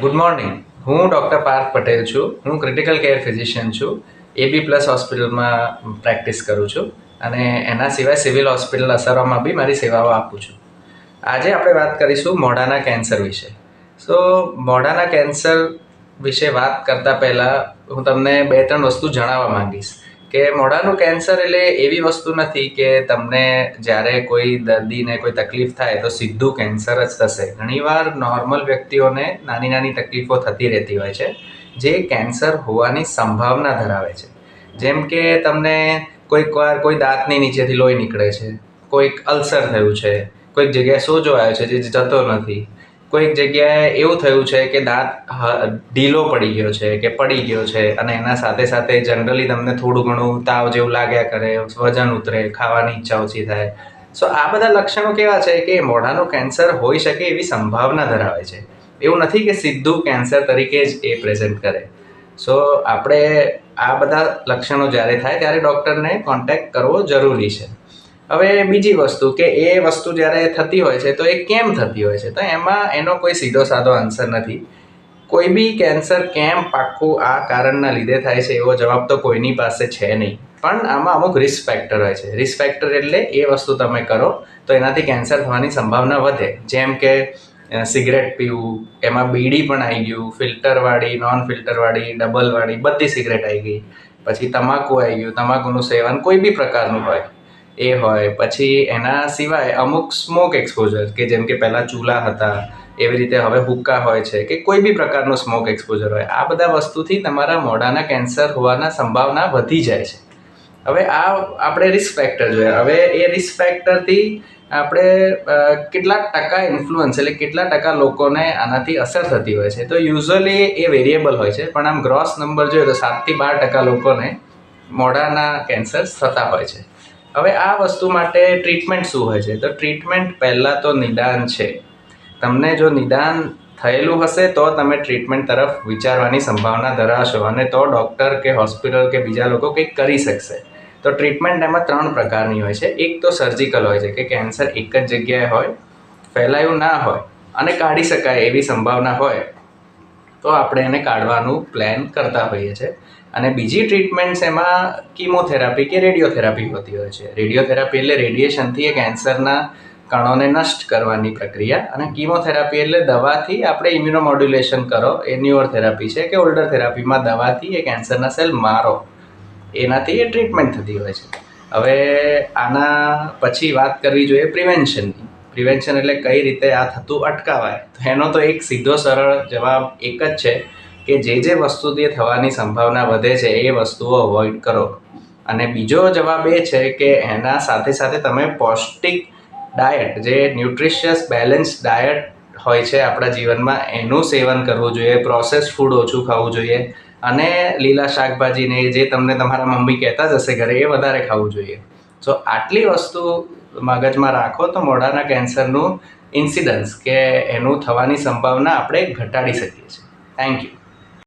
Good morning. હું doctor Parth Patel છું. હું ક્રિટિકલ કેર ફિઝિશિયન છું. AB પ્લસ હોસ્પિટલમાં પ્રેક્ટિસ કરું છું અને એના સિવાય સિવિલ હોસ્પિટલ અસરોમાં બી મારી સેવાઓ આપું છું. આજે આપણે વાત કરીશું મોઢાના કેન્સર વિશે. મોઢાના કેન્સર વિશે વાત કરતાં પહેલાં હું તમને 2-3 વસ્તુ જણાવવા માંગીશ કે મોઢાનું કેન્સર એટલે એવી વસ્તુ નથી કે તમને જ્યારે કોઈ દર્દીને કોઈ તકલીફ થાય તો સીધું કેન્સર જ થશે. ઘણીવાર નોર્મલ વ્યક્તિઓને નાની નાની તકલીફો થતી રહેતી હોય છે જે કેન્સર હોવાની સંભાવના ધરાવે છે. જેમ કે તમને કોઈક વાર કોઈ દાંતની નીચેથી લોહી નીકળે છે, કોઈક અલ્સર થયું છે, કોઈક જગ્યાએ સોજો આવ્યો છે જે જતો નથી, કોઈક જગ્યાએ એવું થયું છે કે દાંત ઢીલો પડી ગયો છે કે પડી ગયો છે અને એના સાથે સાથે જનરલી તમને થોડું ઘણું તાવ જેવું લાગ્યા કરે, વજન ઉતરે, ખાવાની ઈચ્છા ઓછી થાય. આ બધા લક્ષણો કેવા છે કે મોઢાનું કેન્સર હોઈ શકે એવી સંભાવના ધરાવે છે. એવું નથી કે સીધું કેન્સર તરીકે જ એ પ્રેઝન્ટ કરે. આપણે આ બધા લક્ષણો જ્યારે થાય ત્યારે ડૉક્ટરને કોન્ટેક્ટ કરવો જરૂરી છે. હવે બીજી વસ્તુ કે એ વસ્તુ જ્યારે થતી હોય છે તો એ કેમ થતી હોય છે, તો એમાં એનો કોઈ સીધો સાધો આન્સર નથી. કોઈ બી કેન્સર કેમ પાક્કું આ કારણના લીધે થાય છે એવો જવાબ તો કોઈની પાસે છે નહીં. પણ આમાં અમુક રિસ્ક ફેક્ટર હોય છે. રિસ્ક ફેક્ટર એટલે એ વસ્તુ તમે કરો તો એનાથી કેન્સર થવાની સંભાવના વધે. જેમ કે સિગરેટ પીવું, એમાં બીડી પણ આવી ગયું, ફિલ્ટરવાળી, નોન ફિલ્ટરવાળી, ડબલવાળી બધી સિગરેટ આવી ગઈ. પછી તમાકુ આવી ગયું, તમાકુનું સેવન કોઈ બી પ્રકારનું હોય એ હોય. પછી એના સિવાય અમુક સ્મોક એક્સપોઝર કે જેમ કે પહેલાં ચૂલા હતા એવી રીતે હવે હુક્કા હોય છે કે કોઈ બી પ્રકારનું સ્મોક એક્સપોઝર હોય, આ બધા વસ્તુથી તમારા મોઢાના કેન્સર હોવાના સંભાવના વધી જાય છે. હવે આપણે રિસ્ક ફેક્ટર જોઈએ. હવે એ રિસ્ક ફેક્ટરથી આપણે કેટલાક ટકા ઇન્ફ્લુઅન્સ એટલે કેટલા ટકા લોકોને આનાથી અસર થતી હોય છે, તો યુઝ્યુઅલી એ વેરિયેબલ હોય છે. પણ આમ ગ્રોસ નંબર જોઈએ તો 7-12% લોકોને મોઢાના કેન્સર થતા હોય છે. હવે આ વસ્તુ માટે ટ્રીટમેન્ટ શું હોય છે, તો ટ્રીટમેન્ટ પહેલાં તો નિદાન છે. તમને જો નિદાન થયેલું હશે તો તમે ટ્રીટમેન્ટ તરફ વિચારવાની સંભાવના ધરાવશો અને તો ડૉક્ટર કે હોસ્પિટલ કે બીજા લોકો કંઈક કરી શકશે. તો ટ્રીટમેન્ટ એમાં 3 પ્રકારની હોય છે. એક તો સર્જિકલ હોય છે કે કેન્સર એક જ જગ્યાએ હોય, ફેલાયું ના હોય અને કાઢી શકાય એવી સંભાવના હોય તો આપણે એને કાઢવાનું પ્લાન કરતા હોઈએ છીએ. અને બીજી ટ્રીટમેન્ટ્સ એમાં કીમોથેરાપી કે રેડિયોથેરાપી હોતી હોય છે. રેડિયોથેરાપી એટલે રેડિયેશનથી એ કેન્સરના કણોને નષ્ટ કરવાની પ્રક્રિયા, અને કીમોથેરાપી એટલે દવાથી આપણે ઇમ્યુનોમોડ્યુલેશન કરો, એ ન્યુઅર થેરાપી છે કે ઓલ્ડર થેરાપીમાં દવાથી એ કેન્સરના સેલ મારો, એનાથી એ ટ્રીટમેન્ટ થતી હોય છે. હવે આના પછી વાત કરવી જોઈએ પ્રિવેન્શનની. પ્રિવેન્શન એટલે કઈ રીતે આ થતું અટકાવાય. તો એનો તો એક સીધો સરળ જવાબ એક જ છે કે જે વસ્તુથી થવાની સંભાવના વધે છે એ વસ્તુઓ અવોઇડ કરો. અને બીજો જવાબ એ છે કે એના સાથે સાથે તમે પૌષ્ટિક ડાયટ, જે ન્યુટ્રિશિયસ બેલેન્સ ડાયટ હોય છે આપણા જીવનમાં, એનું સેવન કરવું જોઈએ. પ્રોસેસ ફૂડ ઓછું ખાવું જોઈએ અને લીલા શાકભાજીને જે તમને તમારા મમ્મી કહેતા જ હશે ઘરે, એ વધારે ખાવું જોઈએ. આટલી વસ્તુ મગજમાં રાખો તો મોઢાના કેન્સરનું ઇન્સિડન્સ કે એનું થવાની સંભાવના આપણે ઘટાડી શકીએ છીએ. Thank you.